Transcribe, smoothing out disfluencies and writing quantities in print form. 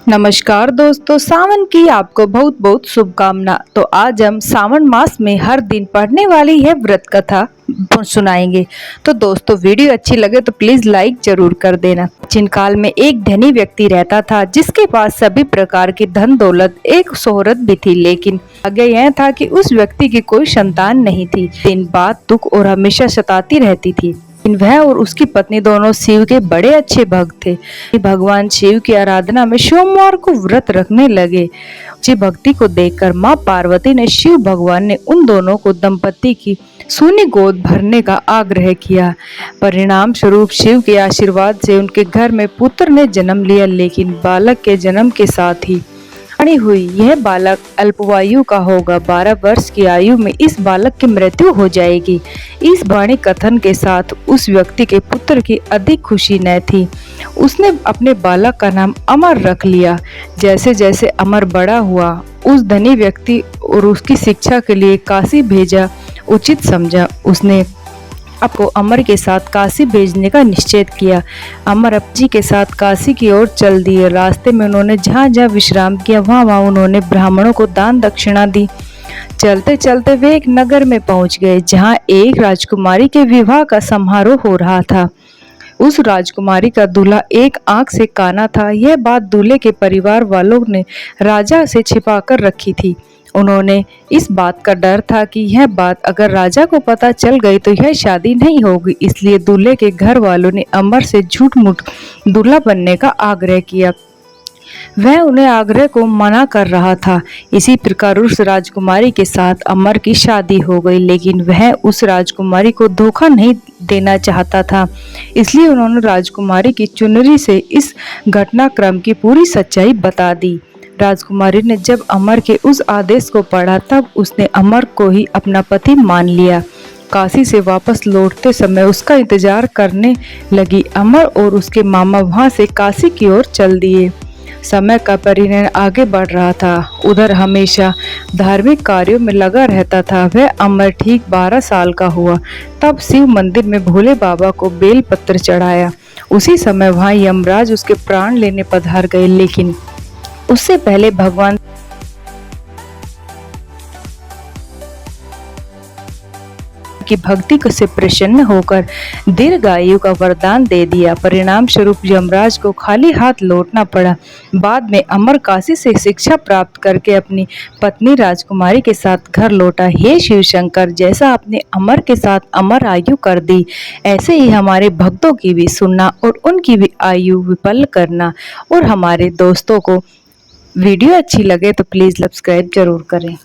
नमस्कार दोस्तों, सावन की आपको बहुत बहुत शुभकामना। तो आज हम सावन मास में हर दिन पढ़ने वाली है व्रत कथा सुनाएंगे। तो दोस्तों, वीडियो अच्छी लगे तो प्लीज लाइक जरूर कर देना। प्राचीन काल में एक धनी व्यक्ति रहता था जिसके पास सभी प्रकार की धन दौलत, एक शोहरत भी थी, लेकिन आगे यह था कि उस व्यक्ति की कोई संतान नहीं थी। दिन बात दुख और हमेशा सताती रहती थी। वह और उसकी पत्नी दोनों शिव के बड़े अच्छे भक्त थे। भगवान शिव की आराधना में सोमवार को व्रत रखने लगे। उनकी भक्ति को देखकर मां पार्वती ने शिव भगवान ने उन दोनों को दंपति की सोनी गोद भरने का आग्रह किया। परिणाम स्वरूप शिव के आशीर्वाद से उनके घर में पुत्र ने जन्म लिया, लेकिन बालक के जन्म के साथ ही वाणी हुई, यह बालक अल्पवायु का होगा। 12 वर्ष की आयु में इस बालक की मृत्यु हो जाएगी। इस वाणी कथन के साथ उस व्यक्ति के पुत्र की अधिक खुशी न थी। उसने अपने बालक का नाम अमर रख लिया। जैसे जैसे अमर बड़ा हुआ, उस धनी व्यक्ति और उसकी शिक्षा के लिए काशी भेजा उचित समझा। उसने आपको अमर के साथ काशी भेजने का निश्चय किया। अमर जी के साथ काशी की ओर चल दिए। रास्ते में उन्होंने जहाँ जहाँ विश्राम किया, वहाँ उन्होंने ब्राह्मणों को दान दक्षिणा दी। चलते चलते वे एक नगर में पहुँच गए जहाँ एक राजकुमारी के विवाह का समारोह हो रहा था। उस राजकुमारी का दूल्हा एक आंख से काना था। यह बात दूल्हे के परिवार वालों ने राजा से छिपा कर रखी थी। उन्होंने इस बात का डर था कि यह बात अगर राजा को पता चल गई तो यह शादी नहीं होगी, इसलिए दूल्हे के घर वालों ने अमर से झूठ मूठ दूल्हा बनने का आग्रह किया। वह उन्हें आग्रह को मना कर रहा था। इसी प्रकार उस राजकुमारी के साथ अमर की शादी हो गई, लेकिन वह उस राजकुमारी को धोखा नहीं देना चाहता था। इसलिए उन्होंने राजकुमारी की चुनरी से इस घटनाक्रम की पूरी सच्चाई बता दी। राजकुमारी ने जब अमर के उस आदेश को पढ़ा, तब उसने अमर को ही अपना पति मान लिया। काशी से वापस लौटते समय उसका इंतजार करने लगी। अमर और उसके मामा वहां से काशी की ओर चल दिए। समय का परिणय आगे बढ़ रहा था। उधर हमेशा धार्मिक कार्यों में लगा रहता था। वह अमर ठीक 12 साल का हुआ तब शिव मंदिर में भोले बाबा को बेल पत्र चढ़ाया। उसी समय वहां यमराज उसके प्राण लेने पधार गए, लेकिन उससे पहले भगवान की भक्ति से प्रसन्न होकर दीर्घायु का वरदान दे दिया। परिणाम स्वरूप यमराज को खाली हाथ लौटना पड़ा। बाद में अमर काशी से शिक्षा प्राप्त करके अपनी पत्नी राजकुमारी के साथ घर लौटा। हे शिव शंकर, जैसा आपने अमर के साथ अमर आयु कर दी, ऐसे ही हमारे भक्तों की भी सुनना और उनकी भी आयु विफल करना। और हमारे दोस्तों को वीडियो अच्छी लगे तो प्लीज़ सब्सक्राइब जरूर करें।